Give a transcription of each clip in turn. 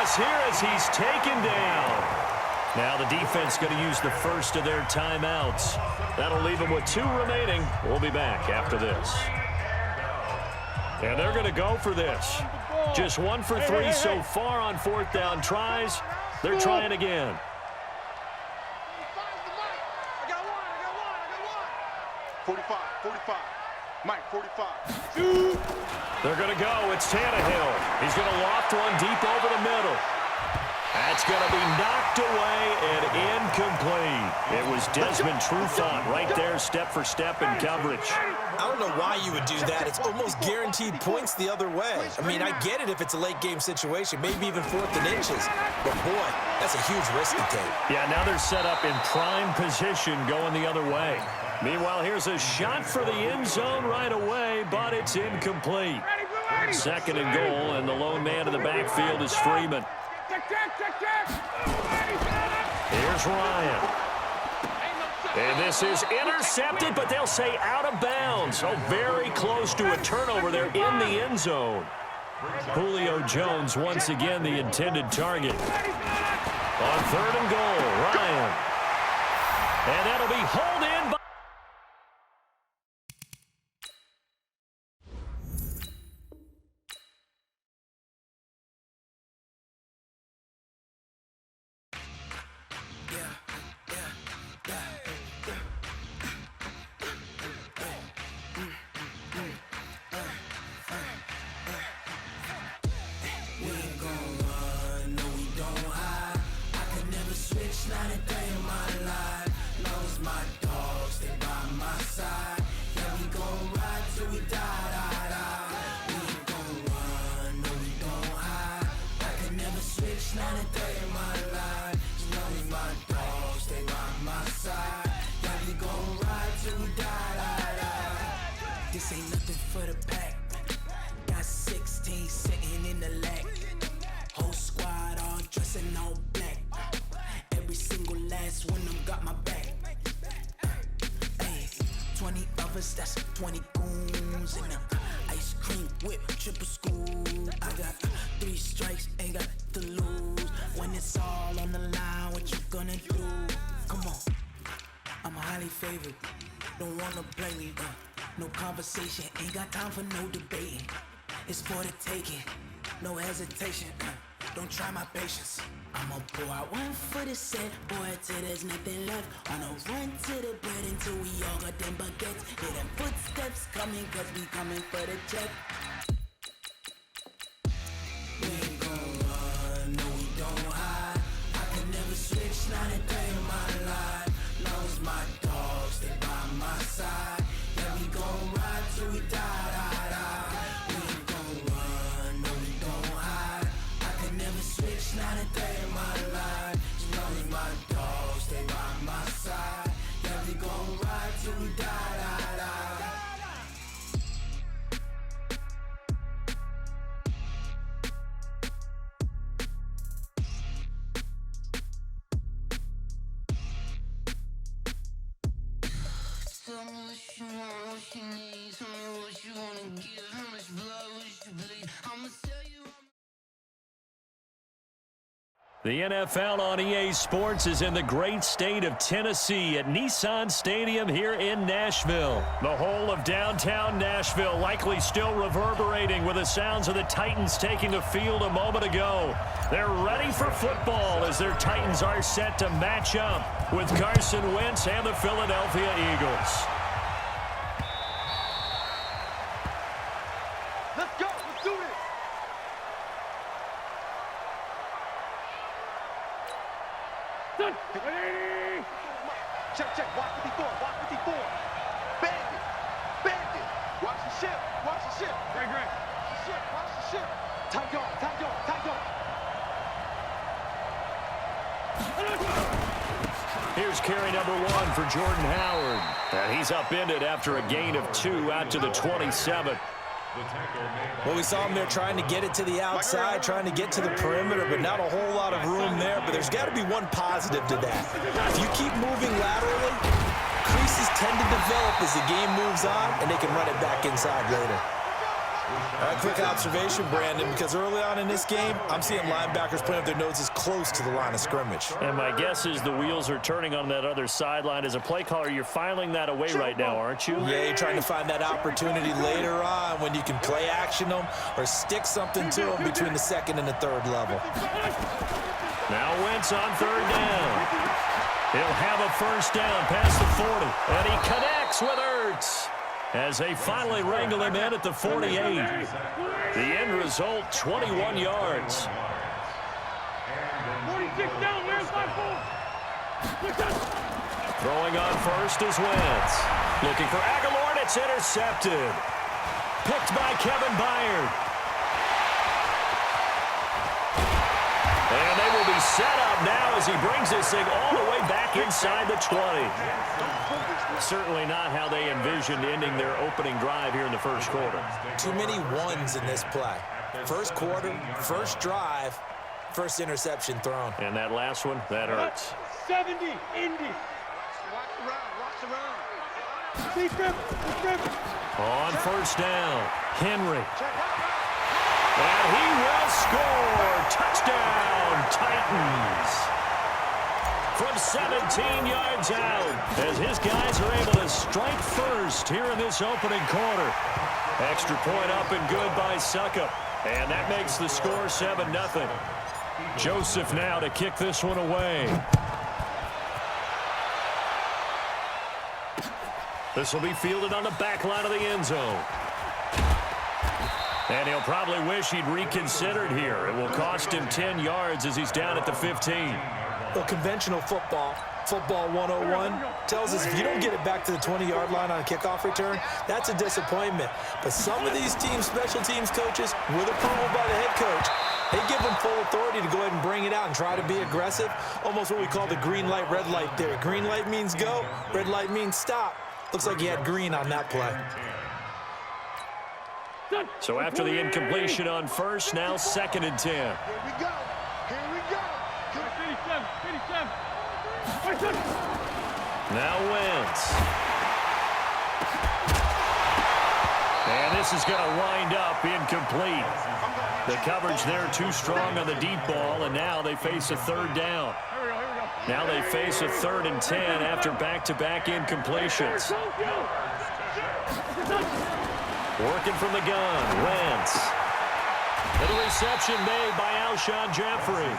loss here as he's taken down. Now the defense going to use the first of their timeouts. That'll leave them with 2 remaining. We'll be back after this. And they're going to go for this. Just 1 for 3 so far on 4th down tries. They're trying again. I got one. 45, 45. Mike, 45. They're going to go. It's Tannehill. He's going to loft one deep over the middle. That's going to be knocked away and incomplete. It was Desmond Trufant right there, step for step in coverage. I don't know why you would do that. It's almost guaranteed points the other way. I mean, I get it if it's a late-game situation, maybe even 4th and inches. But, boy, that's a huge risk to take. Yeah, now they're set up in prime position going the other way. Meanwhile, here's a shot for the end zone right away, but it's incomplete. 2nd and goal, and the lone man in the backfield is Freeman. Here's Ryan. And this is intercepted, but they'll say out of bounds. So very close to a turnover there in the end zone. Julio Jones once again the intended target. On 3rd and goal, Ryan. And that'll be hauled in by This ain't nothing for the pack. Got 16 sitting in the lag. Whole squad all dressing all black. Every single last one of them got my back. Hey, 20 of us, that's 20 goons in the ice cream whip, triple scoop. I got 3 strikes, ain't got to lose. When it's all on the line, what you gonna do? Come on, I'm highly favored. Don't wanna play me, no conversation, ain't got time for no debating. It's for the taking, no hesitation. Don't try my patience. I'ma pour out 1 for the set, boy, till there's nothing left. On a run to the bread until we all got them baguettes. Hear them footsteps coming, cause we coming for the check. We ain't gon' run, no we don't hide. I can never switch, not a day in my life. Long as my dogs stay by my side. Yeah, we gon' ride till we die. We ain't gon' run, no we don't hide. I can never switch, not a day in my life. As long as my dogs stay by my side. Yeah, we gon' ride till we die. Tell me what you want, what you need. Tell me what you wanna give. How much blood would you bleed? I'ma tell you. The NFL on EA Sports is in the great state of Tennessee at Nissan Stadium here in Nashville. The whole of downtown Nashville likely still reverberating with the sounds of the Titans taking the field a moment ago. They're ready for football as their Titans are set to match up with Carson Wentz and the Philadelphia Eagles. Let's go. Let's do this. Check, check. Watch 54. Watch 54. Bandit. Bandit. Watch the ship. Watch the ship. Great. Watch the ship. Watch the ship. Tight on. Tight on. Tight on. Here's carry number 1 for Jordan Howard. And he's upended after a gain of 2 out to the 27. Well, we saw him there trying to get it to the outside, trying to get to the perimeter, but not a whole lot of room there. But there's got to be one positive to that. If you keep moving laterally, creases tend to develop as the game moves on, and they can run it back inside later. A quick observation, Brandon, because early on in this game, I'm seeing linebackers putting up their noses close to the line of scrimmage. And my guess is the wheels are turning on that other sideline. As a play caller, you're filing that away right now, aren't you? Yeah, you're trying to find that opportunity later on when you can play action them or stick something to them between the second and the third level. Now Wentz on third down. He'll have a first down past the 40. And he connects with Ertz as they finally wrangle him in at the 48. The end result, 21 yards. 46 down, where's my ball? Throwing on first is Wentz. Looking for Aguilar, and it's intercepted. Picked by Kevin Byard. And they will be set up now as he brings this thing all the way back inside the 20. Certainly not how they envisioned ending their opening drive here in the first quarter. Too many ones in this play. First quarter, first drive, first interception thrown. And that last one, that hurts. 70, Indy. Watch the run. Keep him. On first down, Henry. And he will score. Touchdown, Titans. From 17 yards out, as his guys are able to strike first here in this opening quarter. Extra point up and good by Suckup. And that makes the score 7-0. Joseph now to kick this one away. This will be fielded on the back line of the end zone. And he'll probably wish he'd reconsidered here. It will cost him 10 yards as he's down at the 15. Well, conventional football 101, tells us if you don't get it back to the 20-yard line on a kickoff return, that's a disappointment. But some of these teams, special teams coaches, with approval by the head coach, they give them full authority to go ahead and bring it out and try to be aggressive. Almost what we call the green light, red light theory. Green light means go, red light means stop. Looks like he had green on that play. So after the incompletion on first, now 2nd and 10. Here we go. 87. Now Wentz. And this is going to wind up incomplete. The coverage there too strong on the deep ball, and now they face a third down. Now they face a 3rd and 10 after back-to-back incompletions. Working from the gun, Wentz. And the reception made by Alshon Jeffrey.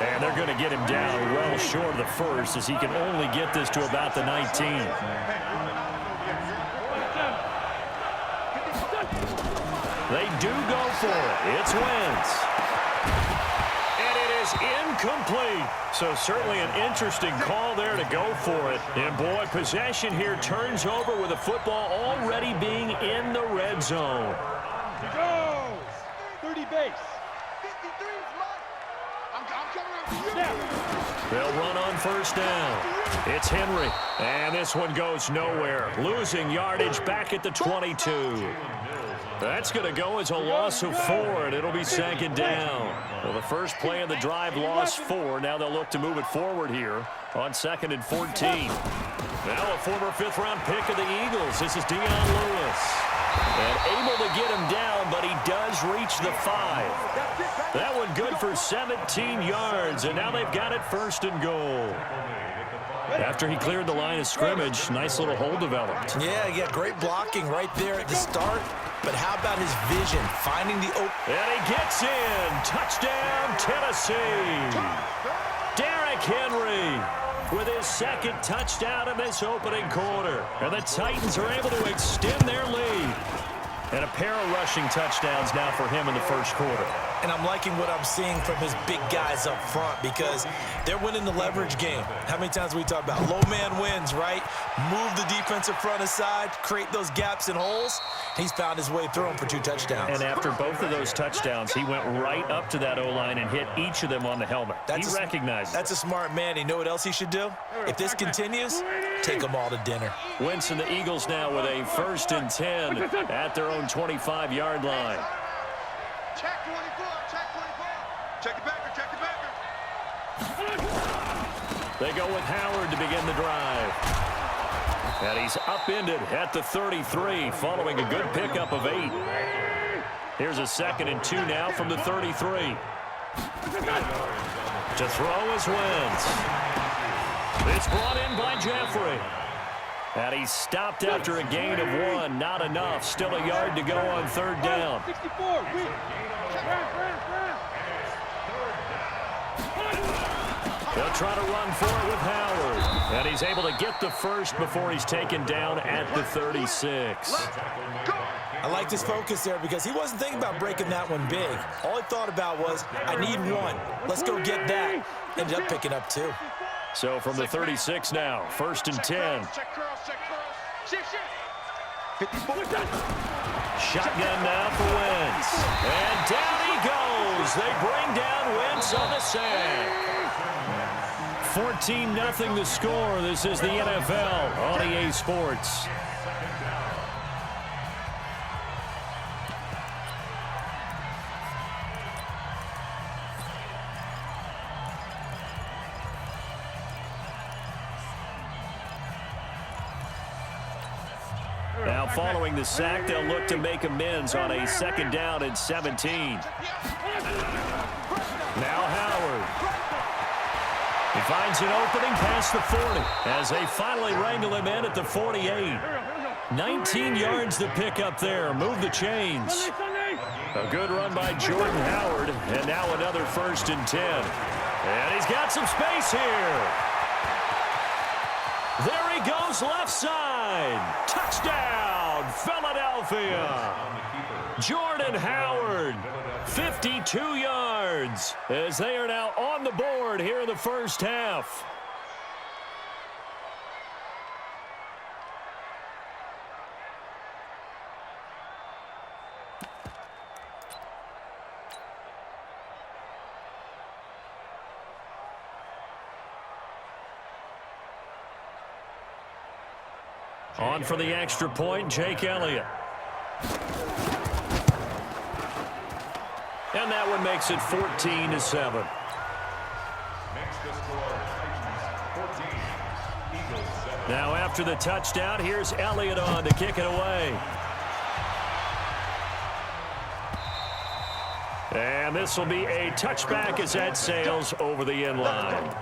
And they're going to get him down well short of the first as he can only get this to about the 19. They do go for it. It's Wentz. And it is incomplete. So certainly an interesting call there to go for it. And boy, possession here turns over with the football already being in the red zone. Go! 30 base. 53 is mine. I'm coming up. They'll run on first down. It's Henry. And this one goes nowhere. Losing yardage back at the 22. That's going to go as a loss of 4, and it'll be 2nd down. Well, the first play of the drive lost 4. Now they'll look to move it forward here on 2nd and 14. Now a former 5th-round pick of the Eagles. This is Dion Lewis. And able to get him down, but he does reach the 5. That one good for 17 yards, and now they've got it 1st and goal. After he cleared the line of scrimmage, nice little hole developed. Yeah, great blocking right there at the start. But how about his vision, finding the open? And he gets in. Touchdown, Tennessee. Derrick Henry with his 2nd touchdown in this opening quarter. And the Titans are able to extend their lead. And a pair of rushing touchdowns now for him in the first quarter. And I'm liking what I'm seeing from his big guys up front because they're winning the leverage game. How many times we talk about low man wins, right? Move the defensive front aside, create those gaps and holes. He's found his way through them for 2 touchdowns. And after both of those touchdowns, he went right up to that O-line and hit each of them on the helmet. He recognized it. That's a smart man. You know what else he should do? If this continues, take them all to dinner. Wentz and the Eagles now with a 1st and 10 at their own 25-yard line. Check 24. Check the backer. They go with Howard to begin the drive. And he's upended at the 33 following a good pickup of 8. Here's a 2nd and 2 now from the 33. To throw is Wentz. It's brought in by Jeffrey. And he's stopped after a gain of 1. Not enough. Still a yard to go on 3rd down. They'll try to run for it with Howard. And he's able to get the first before he's taken down at the 36. I liked his focus there because he wasn't thinking about breaking that one big. All he thought about was, I need 1. Let's go get that. Ended up picking up 2. So from the 36 now, 1st and 10. Shotgun now for Wentz. And down he goes. They bring down Wentz on the sack. 14-0 the score. This is the NFL on EA Sports. Now following the sack, they'll look to make amends on a 2nd down and 17. Now Howard. He finds an opening past the 40 as they finally wrangle him in at the 48. 19 yards to pick up there. Move the chains. A good run by Jordan Howard, and now another 1st and 10. And he's got some space here. There he goes left side. Touchdown, Philadelphia. Jordan Howard, 52 yards as they are now on the board here in the first half. On for the extra point, Jake Elliott. And that one makes it 14-7. Now after the touchdown, here's Elliott on to kick it away. And this will be a touchback as that sails over the end line.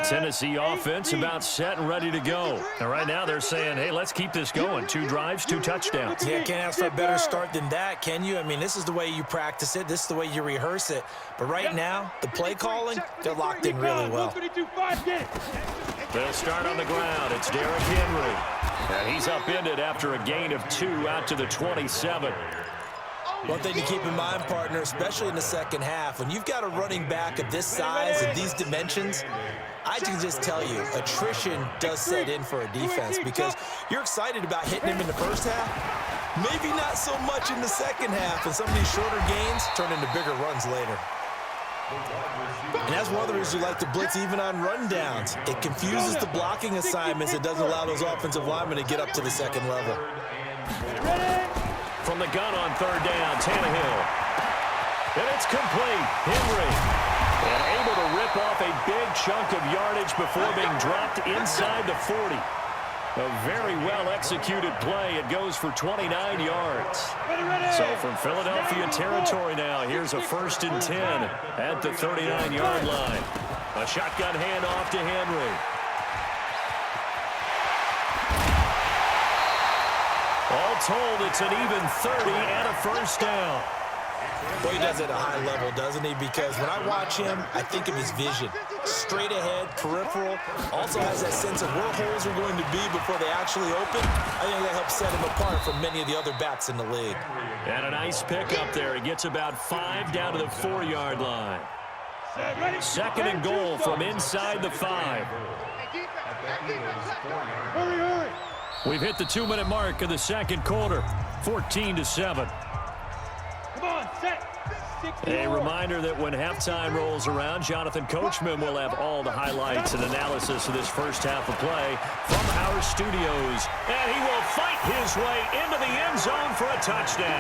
Tennessee offense about set and ready to go. And right now they're saying, hey, let's keep this going. 2 drives, 2 touchdowns. Yeah, can't ask for a better start than that, can you? I mean, this is the way you practice it. This is the way you rehearse it. But right now, the play calling, they're locked in really well. They'll start on the ground. It's Derrick Henry. And he's upended after a gain of 2 out to the 27. One thing to keep in mind, partner, especially in the second half, when you've got a running back of this size and these dimensions, I can just tell you, attrition does set in for a defense because you're excited about hitting him in the first half, maybe not so much in the second half, and some of these shorter gains turn into bigger runs later. And that's one of the reasons you like to blitz even on rundowns. It confuses the blocking assignments. It doesn't allow those offensive linemen to get up to the second level. From the gun on 3rd down, Tannehill. And it's complete. Henry. And able to rip off a big chunk of yardage before being dropped inside the 40. A very well-executed play. It goes for 29 yards. So from Philadelphia territory now, here's a 1st and 10 at the 39-yard line. A shotgun handoff to Henry. All told, it's an even 30 and a 1st down. Boy, he does it at a high level, doesn't he? Because when I watch him, I think of his vision. Straight ahead, peripheral. Also has that sense of where holes are going to be before they actually open. I think that helps set him apart from many of the other backs in the league. And a nice pickup there. He gets about 5 down to the 4-yard line. 2nd and goal from inside the 5. We've hit the 2-minute mark of the second quarter. 14-7. Come on, set. A reminder that when halftime rolls around, Jonathan Coachman will have all the highlights and analysis of this first half of play from our studios. And he will fight his way into the end zone for a touchdown.